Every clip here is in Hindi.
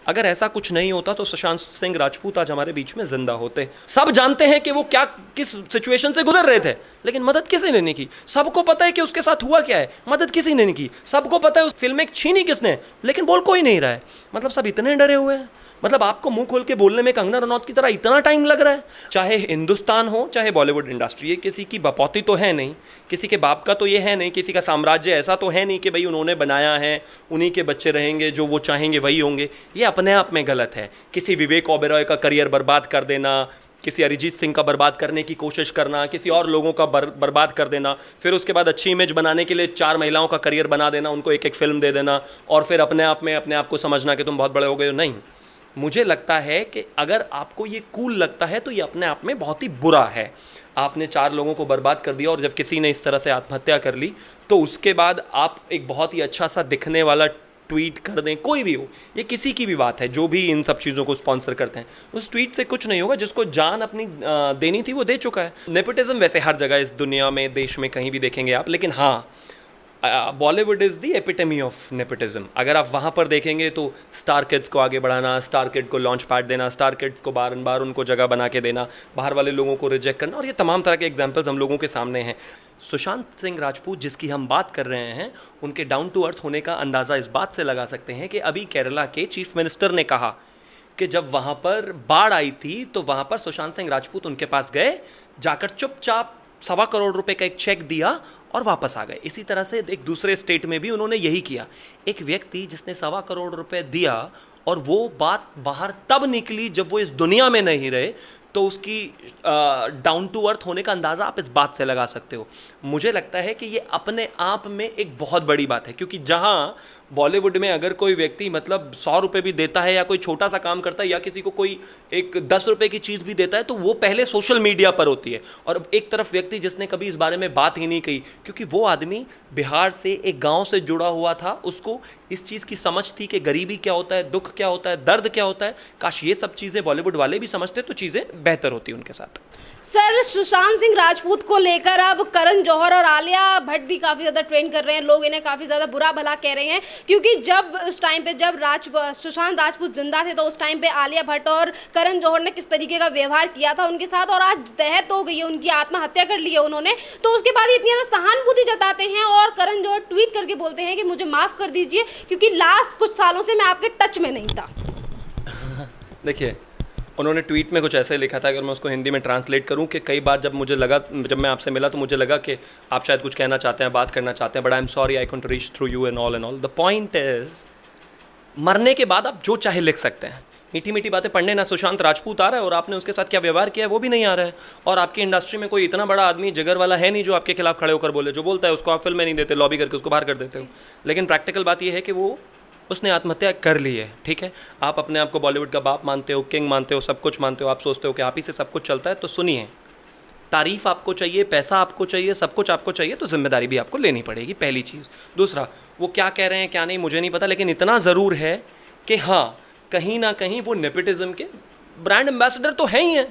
अगर ऐसा कुछ नहीं होता तो सुशांत सिंह राजपूत आज हमारे बीच में जिंदा होते। सब जानते हैं कि वो क्या किस सिचुएशन से गुजर रहे थे, लेकिन मदद किसी ने नहीं की। सबको पता है कि उसके साथ हुआ क्या है, मदद किसी ने नहीं की। सबको पता है उस फिल्म में छीनी किसने, लेकिन बोल कोई नहीं रहा है। मतलब सब इतने डरे हुए हैं। मतलब आपको मुंह खोल के बोलने में कंगना रनौत की तरह इतना टाइम लग रहा है। चाहे हिंदुस्तान हो चाहे बॉलीवुड इंडस्ट्री, ये किसी की बपौती तो है नहीं, किसी के बाप का तो ये है नहीं, किसी का साम्राज्य ऐसा तो है नहीं कि भाई उन्होंने बनाया है, उन्हीं के बच्चे रहेंगे, जो वो चाहेंगे वही होंगे। ये अपने आप में गलत है। किसी विवेक ओबेरॉय का करियर बर्बाद कर देना, किसी अरिजीत सिंह का बर्बाद करने की कोशिश करना, किसी और लोगों का बर्बाद कर देना, फिर उसके बाद अच्छी इमेज बनाने के लिए 4 महिलाओं का करियर बना देना, उनको एक एक फिल्म दे देना, और फिर अपने आप को समझना कि तुम बहुत बड़े हो गए हो। नहीं, मुझे लगता है कि अगर आपको ये कूल लगता है तो ये अपने आप में बहुत ही बुरा है। आपने 4 लोगों को बर्बाद कर दिया, और जब किसी ने इस तरह से आत्महत्या कर ली तो उसके बाद आप एक बहुत ही अच्छा सा दिखने वाला ट्वीट कर दें, कोई भी हो, ये किसी की भी बात है, जो भी इन सब चीज़ों को स्पॉन्सर करते हैं, उस ट्वीट से कुछ नहीं होगा। जिसको जान अपनी देनी थी वो दे चुका है। नेपोटिज्म वैसे हर जगह इस दुनिया में, देश में कहीं भी देखेंगे आप, लेकिन हाँ, Bollywood is the epitome of nepotism. अगर आप वहाँ पर देखेंगे तो स्टार किड्स को आगे बढ़ाना, स्टार किड को लॉन्च पैड देना, स्टार किड्स को बार बार उनको जगह बना के देना, बाहर वाले लोगों को रिजेक्ट करना, और ये तमाम तरह के एग्जाम्पल्स हम लोगों के सामने हैं। सुशांत सिंह राजपूत जिसकी हम बात कर रहे हैं, उनके डाउन टू अर्थ होने का अंदाज़ा इस बात से लगा सकते हैं कि अभी केरला के चीफ मिनिस्टर ने कहा कि जब वहाँ पर बाढ़ आई थी तो वहाँ पर सुशांत सिंह राजपूत उनके पास गए, जाकर चुपचाप 1.25 करोड़ रुपए का एक चेक दिया और वापस आ गए। इसी तरह से एक दूसरे स्टेट में भी उन्होंने यही किया। एक व्यक्ति जिसने 1.25 करोड़ रुपए दिया और वो बात बाहर तब निकली जब वो इस दुनिया में नहीं रहे, तो उसकी डाउन टू अर्थ होने का अंदाज़ा आप इस बात से लगा सकते हो। मुझे लगता है कि ये अपने आप में एक बहुत बड़ी बात है, क्योंकि जहाँ बॉलीवुड में अगर कोई व्यक्ति मतलब 100 रुपये भी देता है, या कोई छोटा सा काम करता है, या किसी को कोई एक 10 रुपये की चीज़ भी देता है, तो वो पहले सोशल मीडिया पर होती है। और एक तरफ व्यक्ति जिसने कभी इस बारे में बात ही नहीं कही, क्योंकि वो आदमी बिहार से एक गाँव से जुड़ा हुआ था, उसको इस चीज़ की समझ थी कि गरीबी क्या होता है, दुख क्या होता है, दर्द क्या होता है। काश ये सब चीज़ें बॉलीवुड वाले भी समझते तो चीज़ें बेहतर होती उनके साथ। सर, सुशांत सिंह राजपूत को लेकर अब करण जौहर और आलिया भट्ट भी काफ़ी ज़्यादा ट्रेंड कर रहे हैं। लोग इन्हें काफ़ी ज़्यादा बुरा भला कह रहे हैं, क्योंकि जब उस टाइम पे जब सुशांत राजपूत जिंदा थे तो उस टाइम पे आलिया भट्ट और करण जौहर ने किस तरीके का व्यवहार किया था उनके साथ, और आज तहत हो गई है, उनकी आत्महत्या कर ली है उन्होंने। तो उसके बाद इतनी ज़्यादा सहानुभूति जताते हैं और करण जौहर ट्वीट करके बोलते हैं कि मुझे माफ़ कर दीजिए, क्योंकि लास्ट कुछ सालों से मैं आपके टच में नहीं था। देखिए, उन्होंने ट्वीट में कुछ ऐसे लिखा था, अगर मैं उसको हिंदी में ट्रांसलेट करूं, कि कई बार जब मैं आपसे मिला तो मुझे लगा कि आप शायद कुछ कहना चाहते हैं, बात करना चाहते हैं, but I am sorry I can't reach through you and all. The point is, मरने के बाद आप जो चाहे लिख सकते हैं। मीठी मीठी बातें पढ़ने ना सुशांत राजपूत आ रहा है, और आपने उसके साथ क्या व्यवहार किया है वो भी नहीं आ रहा है। और आपकी इंडस्ट्री में कोई इतना बड़ा आदमी जिगर वाला है नहीं जो आपके खिलाफ खड़े होकर बोले। जो बोलता है उसको आप फिल्म में नहीं देते, लॉबी करके उसको बाहर कर देते हो। लेकिन प्रैक्टिकल बात यह है कि उसने आत्महत्या कर ली है। ठीक है, आप अपने आप को बॉलीवुड का बाप मानते हो, किंग मानते हो, सब कुछ मानते हो, आप सोचते हो कि आप ही से सब कुछ चलता है, तो सुनिए, तारीफ आपको चाहिए, पैसा आपको चाहिए, सब कुछ आपको चाहिए, तो जिम्मेदारी भी आपको लेनी पड़ेगी, पहली चीज़। दूसरा, वो क्या कह रहे हैं क्या नहीं मुझे नहीं पता, लेकिन इतना ज़रूर है कि हाँ, कहीं ना कहीं वो नेपोटिज्म के ब्रांड एम्बेसडर तो है ही हैं।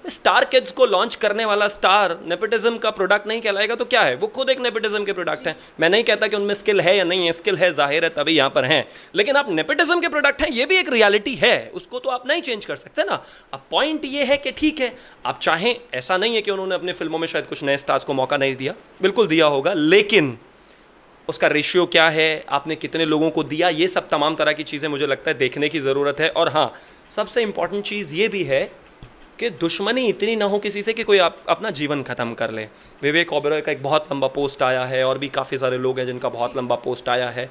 स्टार किड्स को लॉन्च करने वाला स्टार नेपोटिज्म का प्रोडक्ट नहीं कहलाएगा तो क्या है? वो खुद एक नेपोटिज्म के प्रोडक्ट है। मैं नहीं कहता कि उनमें स्किल है या नहीं है, स्किल है, जाहिर है, तभी यहाँ पर हैं, लेकिन आप नेपोटिज्म के प्रोडक्ट हैं, ये भी एक रियलिटी है, उसको तो आप नहीं चेंज कर सकते ना। अब पॉइंट ये है कि ठीक है, आप चाहें, ऐसा नहीं है कि उन्होंने अपने फिल्मों में शायद कुछ नए स्टार्स को मौका नहीं दिया, बिल्कुल दिया होगा, लेकिन उसका रेशियो क्या है, आपने कितने लोगों को दिया, ये सब तमाम तरह की चीज़ें मुझे लगता है देखने की ज़रूरत है। और हाँ, सबसे इंपॉर्टेंट चीज़ ये भी है कि दुश्मनी इतनी ना हो किसी से कि कोई अपना जीवन ख़त्म कर ले। विवेक ओबेरॉय का एक बहुत लंबा पोस्ट आया है, और भी काफ़ी सारे लोग हैं जिनका बहुत लंबा पोस्ट आया है।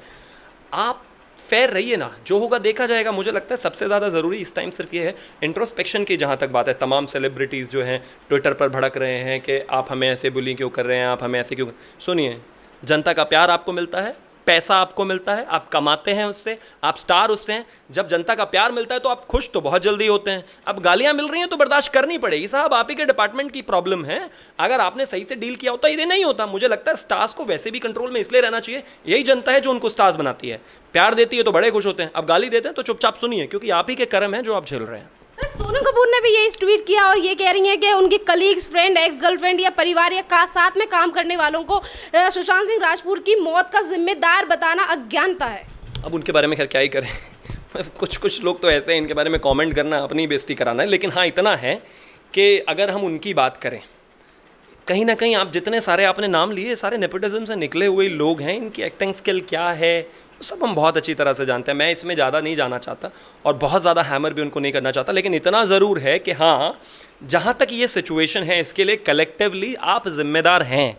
आप फेयर रहिए ना, जो होगा देखा जाएगा। मुझे लगता है सबसे ज़्यादा ज़रूरी इस टाइम सिर्फ ये है इंट्रोस्पेक्शन की। जहाँ तक बात है, तमाम सेलिब्रिटीज़ जो हैं ट्विटर पर भड़क रहे हैं कि आप हमें ऐसे बुली क्यों कर रहे हैं, आप हमें ऐसे क्यों। सुनिए, जनता का प्यार आपको मिलता है, पैसा आपको मिलता है, आप कमाते हैं उससे, आप स्टार उससे हैं। जब जनता का प्यार मिलता है तो आप खुश तो बहुत जल्दी होते हैं। अब गालियां मिल रही हैं तो बर्दाश्त करनी पड़ेगी। साहब, आप ही के डिपार्टमेंट की प्रॉब्लम है। अगर आपने सही से डील किया होता ये नहीं होता। मुझे लगता है स्टार्स को वैसे भी कंट्रोल में इसलिए रहना चाहिए, यही जनता है जो उनको स्टार्स बनाती है। प्यार देती है तो बड़े खुश होते हैं, अब गाली देते हैं तो चुपचाप सुनिए, क्योंकि आप ही के कर्म हैं जो आप झेल रहे हैं। सर, सोनम कपूर ने भी यही ट्वीट किया और ये कह रही हैं कि उनकी कलीग्स, फ्रेंड, एक्स गर्लफ्रेंड या परिवार या साथ में काम करने वालों को सुशांत सिंह राजपूत की मौत का जिम्मेदार बताना अज्ञानता है। अब उनके बारे में खैर क्या ही करें, कुछ कुछ लोग तो ऐसे हैं, इनके बारे में कमेंट करना अपनी बेइज्जती कराना है। लेकिन हाँ, इतना है कि अगर हम उनकी बात करें, कहीं ना कहीं आप जितने सारे आपने नाम लिए, सारे नेपोटिज्म से निकले हुए लोग हैं। इनकी एक्टिंग स्किल क्या है वो सब हम बहुत अच्छी तरह से जानते हैं। मैं इसमें ज़्यादा नहीं जाना चाहता और बहुत ज़्यादा हैमर भी उनको नहीं करना चाहता, लेकिन इतना ज़रूर है कि हाँ, जहाँ तक ये सिचुएशन है इसके लिए कलेक्टिवली आप जिम्मेदार हैं,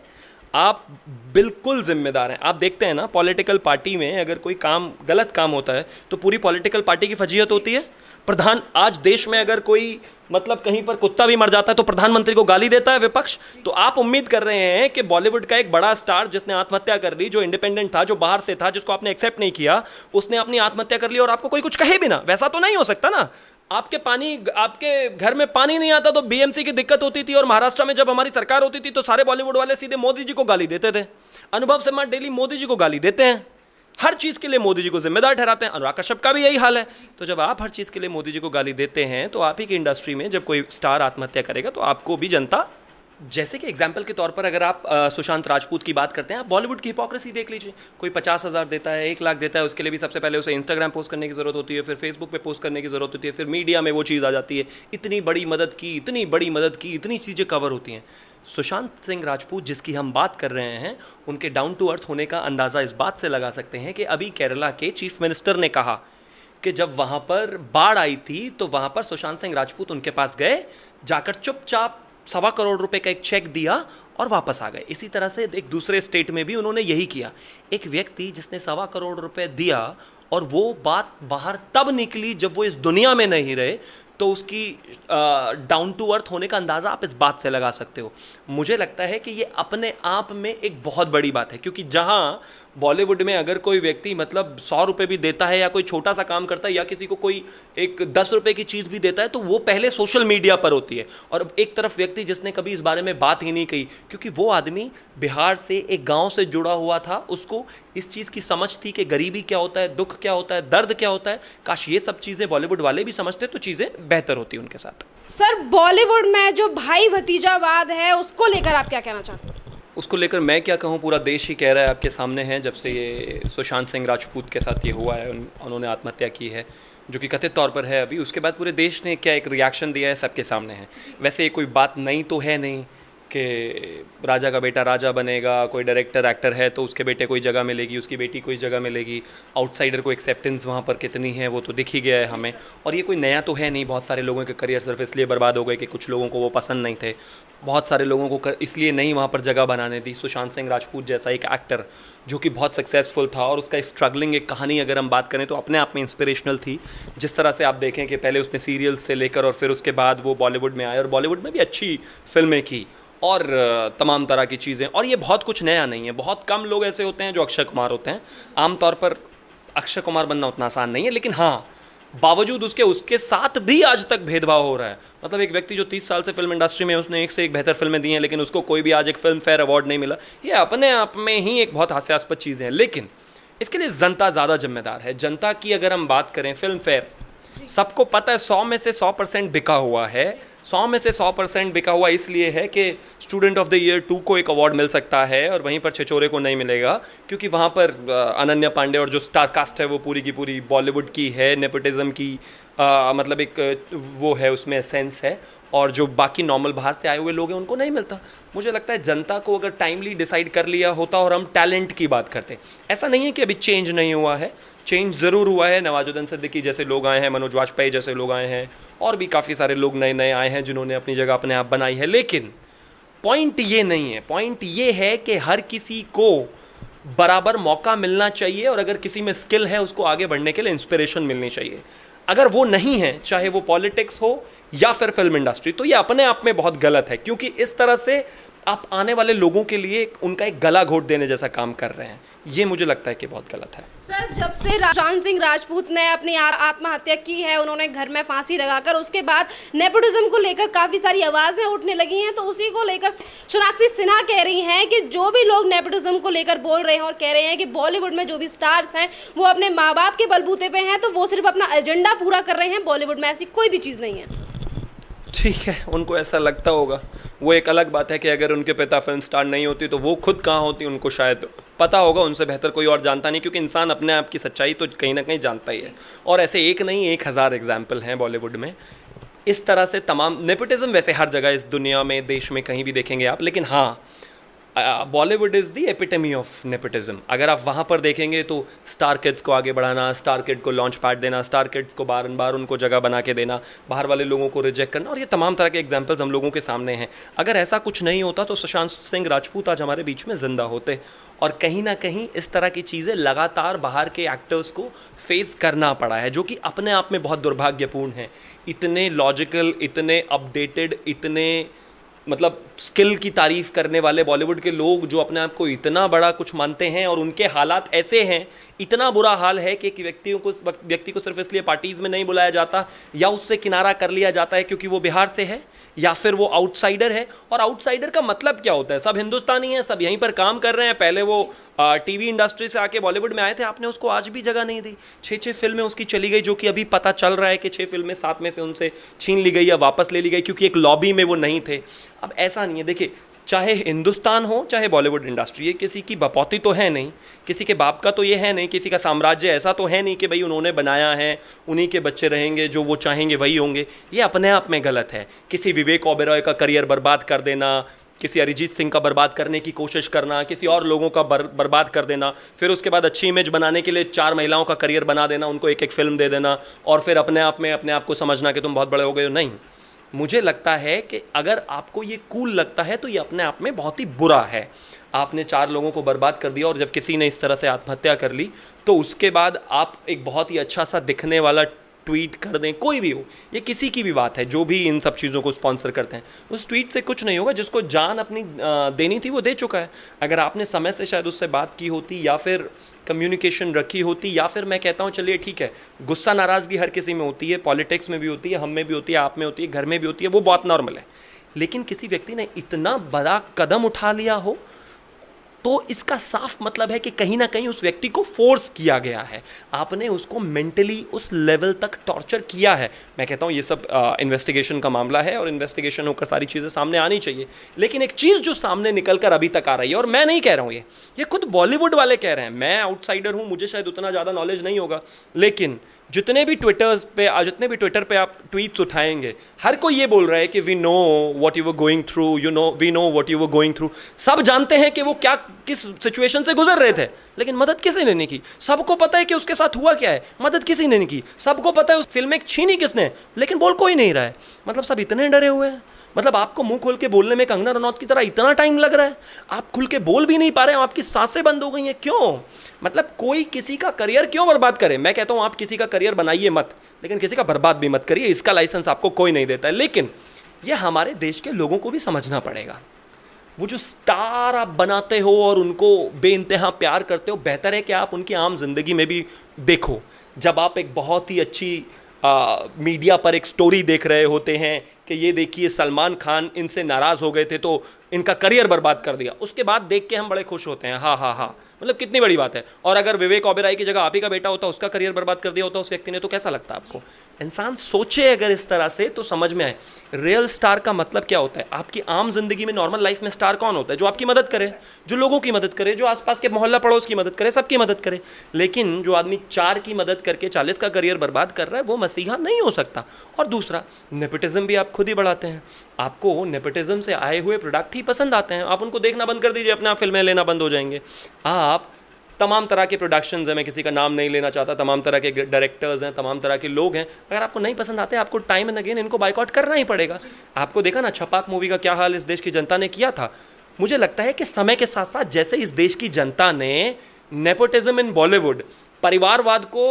आप बिल्कुल जिम्मेदार हैं। आप देखते हैं ना, पॉलिटिकल पार्टी में अगर कोई काम गलत काम होता है तो पूरी पॉलिटिकल पार्टी की फजीहत होती है। प्रधान, आज देश में अगर कोई मतलब कहीं पर कुत्ता भी मर जाता है तो प्रधानमंत्री को गाली देता है विपक्ष। तो आप उम्मीद कर रहे हैं कि बॉलीवुड का एक बड़ा स्टार जिसने आत्महत्या कर ली, जो इंडिपेंडेंट था, जो बाहर से था, जिसको आपने एक्सेप्ट नहीं किया, उसने अपनी आत्महत्या कर ली और आपको कोई कुछ कहे भी ना? वैसा तो नहीं हो सकता ना। आपके घर में पानी नहीं आता तो बीएमसी की दिक्कत होती थी, और महाराष्ट्र में जब हमारी सरकार होती थी तो सारे बॉलीवुड वाले सीधे मोदी जी को गाली देते थे। अनुभव शर्मा डेली मोदी जी को गाली देते हैं, हर चीज़ के लिए मोदी जी को जिम्मेदार ठहराते हैं। अनुराग कश्यप का भी यही हाल है। तो जब आप हर चीज़ के लिए मोदी जी को गाली देते हैं तो आप ही की इंडस्ट्री में जब कोई स्टार आत्महत्या करेगा तो आपको भी जनता, जैसे कि एग्जाम्पल के तौर पर अगर आप सुशांत राजपूत की बात करते हैं, आप बॉलीवुड की हिपोक्रेसी देख लीजिए। कोई 50,000 देता है, 1 लाख देता है, उसके लिए भी सबसे पहले उसे इंस्टाग्राम पोस्ट करने की ज़रूरत होती है, फिर फेसबुक पे पोस्ट करने की ज़रूरत होती है, फिर मीडिया में वो चीज़ आ जाती है, इतनी बड़ी मदद की, इतनी बड़ी मदद की, इतनी चीज़ें कवर होती हैं। सुशांत सिंह राजपूत जिसकी हम बात कर रहे हैं, उनके डाउन टू अर्थ होने का अंदाज़ा इस बात से लगा सकते हैं कि अभी केरला के चीफ मिनिस्टर ने कहा कि जब वहाँ पर बाढ़ आई थी तो वहाँ पर सुशांत सिंह राजपूत उनके पास गए, जाकर चुपचाप 1.25 करोड़ रुपए का एक चेक दिया और वापस आ गए। इसी तरह से एक दूसरे स्टेट में भी उन्होंने यही किया। एक व्यक्ति जिसने 1.25 करोड़ रुपए दिया और वो बात बाहर तब निकली जब वो इस दुनिया में नहीं रहे, तो उसकी डाउन टू अर्थ होने का अंदाज़ा आप इस बात से लगा सकते हो। मुझे लगता है कि ये अपने आप में एक बहुत बड़ी बात है, क्योंकि जहाँ बॉलीवुड में अगर कोई व्यक्ति मतलब 100 रुपये भी देता है या कोई छोटा सा काम करता है या किसी को कोई एक 10 रुपये की चीज़ भी देता है तो वो पहले सोशल मीडिया पर होती है। और एक तरफ व्यक्ति जिसने कभी इस बारे में बात ही नहीं कही, क्योंकि वो आदमी बिहार से एक गाँव से जुड़ा हुआ था, उसको इस चीज़ की समझ थी कि गरीबी क्या होता है, दुख क्या होता है, दर्द क्या होता है। काश ये सब चीज़ें बॉलीवुड वाले भी समझते तो चीज़ें बेहतर होती उनके साथ। सर, बॉलीवुड में जो भाई भतीजावाद है उसको लेकर आप क्या कहना चाहते हैं? उसको लेकर मैं क्या कहूँ, पूरा देश ही कह रहा है, आपके सामने है। जब से ये सुशांत सिंह राजपूत के साथ ये हुआ है, उन्होंने आत्महत्या की है, जो कि कथित तौर पर है अभी, उसके बाद पूरे देश ने क्या एक रिएक्शन दिया है, सबके सामने है। वैसे ये कोई बात नई तो है नहीं कि राजा का बेटा राजा बनेगा, कोई डायरेक्टर एक्टर है तो उसके बेटे कोई जगह मिलेगी, उसकी बेटी कोई जगह मिलेगी। आउटसाइडर को एक्सेप्टेंस वहाँ पर कितनी है वो तो दिख ही गया है हमें। और ये कोई नया तो है नहीं। बहुत सारे लोगों के करियर सिर्फ इसलिए बर्बाद हो गए कि कुछ लोगों को वो पसंद नहीं थे, बहुत सारे लोगों को इसलिए नहीं वहाँ पर जगह बनाने दी। सुशांत सिंह राजपूत जैसा एक एक्टर जो कि बहुत सक्सेसफुल था, और उसका स्ट्रगलिंग एक कहानी अगर हम बात करें तो अपने आप में इंस्पिरेशनल थी। जिस तरह से आप देखें कि पहले उसने सीरियल से लेकर और फिर उसके बाद वो बॉलीवुड में आए और बॉलीवुड में भी अच्छी फिल्में की और तमाम तरह की चीज़ें। और ये बहुत कुछ नया नहीं है। बहुत कम लोग ऐसे होते हैं जो अक्षय कुमार होते हैं। आमतौर पर अक्षय कुमार बनना उतना आसान नहीं है, लेकिन हाँ, बावजूद उसके साथ भी आज तक भेदभाव हो रहा है। मतलब एक व्यक्ति जो 30 साल से फिल्म इंडस्ट्री में, उसने एक से एक बेहतर फिल्में दी हैं, लेकिन उसको कोई भी आज एक फिल्म फेयर अवार्ड नहीं मिला। ये अपने आप में ही एक बहुत हास्यास्पद चीज़ है, लेकिन इसके लिए जनता ज़्यादा जिम्मेदार है। जनता की अगर हम बात करें, फिल्म फेयर सबको पता है 100 में से 100% बिका हुआ है। 100 में से 100% बिका हुआ इसलिए है कि स्टूडेंट ऑफ द ईयर 2 को एक अवार्ड मिल सकता है और वहीं पर छिछोरे को नहीं मिलेगा, क्योंकि वहाँ पर अनन्या पांडे और जो स्टार कास्ट है वो पूरी की पूरी बॉलीवुड की है। नेपोटिज्म की मतलब एक वो है, उसमें सेंस है, और जो बाकी नॉर्मल बाहर से आए हुए लोग हैं उनको नहीं मिलता। मुझे लगता है जनता को अगर टाइमली डिसाइड कर लिया होता और हम टैलेंट की बात करते, ऐसा नहीं है कि अभी चेंज नहीं हुआ है, चेंज ज़रूर हुआ है। नवाजुद्दीन सिद्दीकी जैसे लोग आए हैं, मनोज वाजपेयी जैसे लोग आए हैं, और भी काफ़ी सारे लोग नए नए आए हैं जिन्होंने अपनी जगह अपने आप बनाई है। लेकिन पॉइंट ये नहीं है, पॉइंट ये है कि हर किसी को बराबर मौका मिलना चाहिए, और अगर किसी में स्किल है उसको आगे बढ़ने के लिए इंस्पिरेशन मिलनी चाहिए। अगर वो नहीं है, चाहे वो पॉलिटिक्स हो या फिर फिल्म इंडस्ट्री, तो ये अपने आप में बहुत गलत है, क्योंकि इस तरह से आप आने वाले लोगों के लिए उनका एक गला घोट देने जैसा काम कर रहे हैं। ये मुझे लगता है कि बहुत गलत है। सर, जब से सुशांत सिंह राजपूत ने अपनी आत्महत्या की है, उन्होंने घर में फांसी लगाकर, उसके बाद नेपोटिज्म को लेकर काफ़ी सारी आवाज़ें उठने लगी हैं। तो उसी को लेकर सोनाक्षी सिन्हा कह रही हैं कि जो भी लोग नेपोटिज्म को लेकर बोल रहे हैं और कह रहे हैं कि बॉलीवुड में जो भी स्टार्स हैं वो अपने माँ बाप के बलबूते पे हैं, तो वो सिर्फ अपना एजेंडा पूरा कर रहे हैं, बॉलीवुड में ऐसी कोई भी चीज़ नहीं है। ठीक है, उनको ऐसा लगता होगा। वो एक अलग बात है कि अगर उनके पिता फिल्म स्टार नहीं होती तो वो खुद कहाँ होती, उनको शायद पता होगा, उनसे बेहतर कोई और जानता नहीं, क्योंकि इंसान अपने आप की सच्चाई तो कहीं ना कहीं जानता ही है। और ऐसे एक नहीं 1000 एग्जाम्पल हैं बॉलीवुड में इस तरह से। तमाम नेपोटिज्म वैसे हर जगह इस दुनिया में, देश में कहीं भी देखेंगे आप, लेकिन हाँ, Bollywood is the epitome of nepotism. अगर आप वहाँ पर देखेंगे तो स्टार किड्स को आगे बढ़ाना, स्टार किड को लॉन्च पैड देना, स्टार किड्स को बार बार उनको जगह बना के देना, बाहर वाले लोगों को रिजेक्ट करना, और ये तमाम तरह के एग्जाम्पल्स हम लोगों के सामने हैं। अगर ऐसा कुछ नहीं होता तो सुशांत सिंह राजपूत आज हमारे बीच में ज़िंदा होते। और कहीं ना कहीं इस तरह की चीज़ें लगातार बाहर के एक्टर्स को फेस करना पड़ा है, जो कि अपने आप में बहुत दुर्भाग्यपूर्ण है। इतने लॉजिकल, इतने अपडेटेड, इतने मतलब स्किल की तारीफ़ करने वाले बॉलीवुड के लोग जो अपने आप को इतना बड़ा कुछ मानते हैं, और उनके हालात ऐसे हैं, इतना बुरा हाल है कि एक व्यक्ति को सिर्फ इसलिए पार्टीज़ में नहीं बुलाया जाता या उससे किनारा कर लिया जाता है क्योंकि वो बिहार से है या फिर वो आउटसाइडर है। और आउटसाइडर का मतलब क्या होता है? सब हिंदुस्तानी हैं, सब यहीं पर काम कर रहे हैं। पहले वो टीवी इंडस्ट्री से आके बॉलीवुड में आए थे, आपने उसको आज भी जगह नहीं दी। 6 फिल्में उसकी चली गई, जो कि अभी पता चल रहा है कि 6 फिल्में 7 में से उनसे छीन ली गई या वापस ले ली गई क्योंकि एक लॉबी में वो नहीं थे। अब ऐसा नहीं है, देखिए, चाहे हिंदुस्तान हो चाहे बॉलीवुड इंडस्ट्री, ये किसी की बपौती तो है नहीं, किसी के बाप का तो ये है नहीं, किसी का साम्राज्य ऐसा तो है नहीं कि भाई उन्होंने बनाया है, उन्हीं के बच्चे रहेंगे, जो वो चाहेंगे वही होंगे। ये अपने आप में गलत है। किसी विवेक ओबेरॉय का करियर बर्बाद कर देना, किसी अरिजीत सिंह का बर्बाद करने की कोशिश करना, किसी और लोगों का बर्बाद कर देना, फिर उसके बाद अच्छी इमेज बनाने के लिए 4 महिलाओं का करियर बना देना, उनको एक फिल्म दे देना, और फिर अपने आप को समझना कि तुम बहुत बड़े हो गए हो। नहीं, मुझे लगता है कि अगर आपको ये कूल लगता है तो ये अपने आप में बहुत ही बुरा है। आपने 4 लोगों को बर्बाद कर दिया, और जब किसी ने इस तरह से आत्महत्या कर ली तो उसके बाद आप एक बहुत ही अच्छा सा दिखने वाला ट्वीट कर दें, कोई भी हो, ये किसी की भी बात है, जो भी इन सब चीज़ों को स्पॉन्सर करते हैं, उस ट्वीट से कुछ नहीं होगा। जिसको जान अपनी देनी थी वो दे चुका है। अगर आपने समय से शायद उससे बात की होती, या फिर कम्युनिकेशन रखी होती, या फिर मैं कहता हूँ चलिए ठीक है, गुस्सा नाराज़गी हर किसी में होती है, पॉलिटिक्स में भी होती है, हम में भी होती है, आप में होती है, घर में भी होती है, वो बहुत नॉर्मल है। लेकिन किसी व्यक्ति ने इतना बड़ा कदम उठा लिया हो तो इसका साफ मतलब है कि कहीं ना कहीं उस व्यक्ति को फोर्स किया गया है, आपने उसको मेंटली उस लेवल तक टॉर्चर किया है। मैं कहता हूँ ये सब इन्वेस्टिगेशन का मामला है, और इन्वेस्टिगेशन होकर सारी चीज़ें सामने आनी चाहिए। लेकिन एक चीज़ जो सामने निकल कर अभी तक आ रही है, और मैं नहीं कह रहा हूँ, ये खुद बॉलीवुड वाले कह रहे हैं, मैं आउटसाइडर हूँ, मुझे शायद उतना ज़्यादा नॉलेज नहीं होगा, लेकिन जितने भी ट्विटर पे आप ट्वीट्स उठाएंगे, हर कोई ये बोल रहा है कि we know what you were going through, we know what you were going through. सब जानते हैं कि वो किस सिचुएशन से गुजर रहे थे, लेकिन मदद किसी ने नहीं की। सबको पता है कि उसके साथ हुआ क्या है, मदद किसी ने नहीं की। सबको पता है उस फिल्म एक छीनी किसने, लेकिन बोल कोई नहीं रहा है। मतलब सब इतने डरे हुए हैं। मतलब आपको मुंह खोल के बोलने में कंगना रनौत की तरह इतना टाइम लग रहा है, आप खुल के बोल भी नहीं पा रहे हैं, आपकी सांसें बंद हो गई हैं। क्यों? मतलब कोई किसी का करियर क्यों बर्बाद करे? मैं कहता हूं आप किसी का करियर बनाइए मत, लेकिन किसी का बर्बाद भी मत करिए, इसका लाइसेंस आपको कोई नहीं देता है। लेकिन ये हमारे देश के लोगों को भी समझना पड़ेगा। वो जो स्टार आप बनाते हो और उनको बेइंतहा प्यार करते हो, बेहतर है कि आप उनकी आम जिंदगी में भी देखो। जब आप एक बहुत ही अच्छी मीडिया पर एक स्टोरी देख रहे होते हैं कि ये देखिए सलमान खान इनसे नाराज़ हो गए थे तो इनका करियर बर्बाद कर दिया, उसके बाद देख के हम बड़े खुश होते हैं, हाँ हाँ हाँ, मतलब कितनी बड़ी बात है। और अगर विवेक ओबेरॉय की जगह आप ही का बेटा होता, उसका करियर बर्बाद कर दिया होता उस व्यक्ति ने, तो कैसा लगता आपको? इंसान सोचे अगर इस तरह से तो समझ में आए रियल स्टार का मतलब क्या होता है। आपकी आम जिंदगी में, नॉर्मल लाइफ में स्टार कौन होता है? जो आपकी मदद करे, जो लोगों की मदद करे, जो आसपास के मोहल्ला पड़ोस की मदद करे, सबकी मदद करे। लेकिन जो आदमी 4 की मदद करके 40 का करियर बर्बाद कर रहा है, वो मसीहा नहीं हो सकता। और दूसरा, नेपोटिज्म भी आप खुद ही बढ़ाते हैं। आपको नेपोटिज्म से आए हुए प्रोडक्ट ही पसंद आते हैं, आप उनको देखना बंद कर दीजिए, अपने आप फिल्में लेना बंद हो जाएंगे। आप तमाम तरह के प्रोडक्शंस हैं, मैं किसी का नाम नहीं लेना चाहता, तमाम तरह के डायरेक्टर्स हैं, तमाम तरह के लोग हैं, अगर आपको नहीं पसंद आते, आपको टाइम एंड अगेन इनको बाइकआउट करना ही पड़ेगा। आपको देखा ना छपाक मूवी का क्या हाल इस देश की जनता ने किया था। मुझे लगता है कि समय के साथ साथ जैसे इस देश की जनता ने नेपोटिज्म इन बॉलीवुड, परिवारवाद को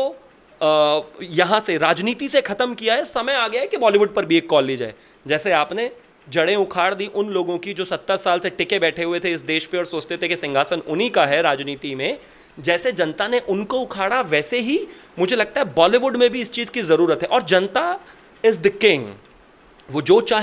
यहाँ से, राजनीति से ख़त्म किया है, समय आ गया है कि बॉलीवुड पर भी एक कॉल ली जाए। जैसे आपने जड़ें उखाड़ दी उन लोगों की जो 70 साल से टिके बैठे हुए थे इस देश पे और सोचते थे कि सिंहासन उन्हीं का है राजनीति में, जैसे जनता ने उनको उखाड़ा, वैसे ही मुझे लगता है बॉलीवुड में भी इस चीज़ की ज़रूरत है। और जनता इज़ द किंग, वो जो चाहे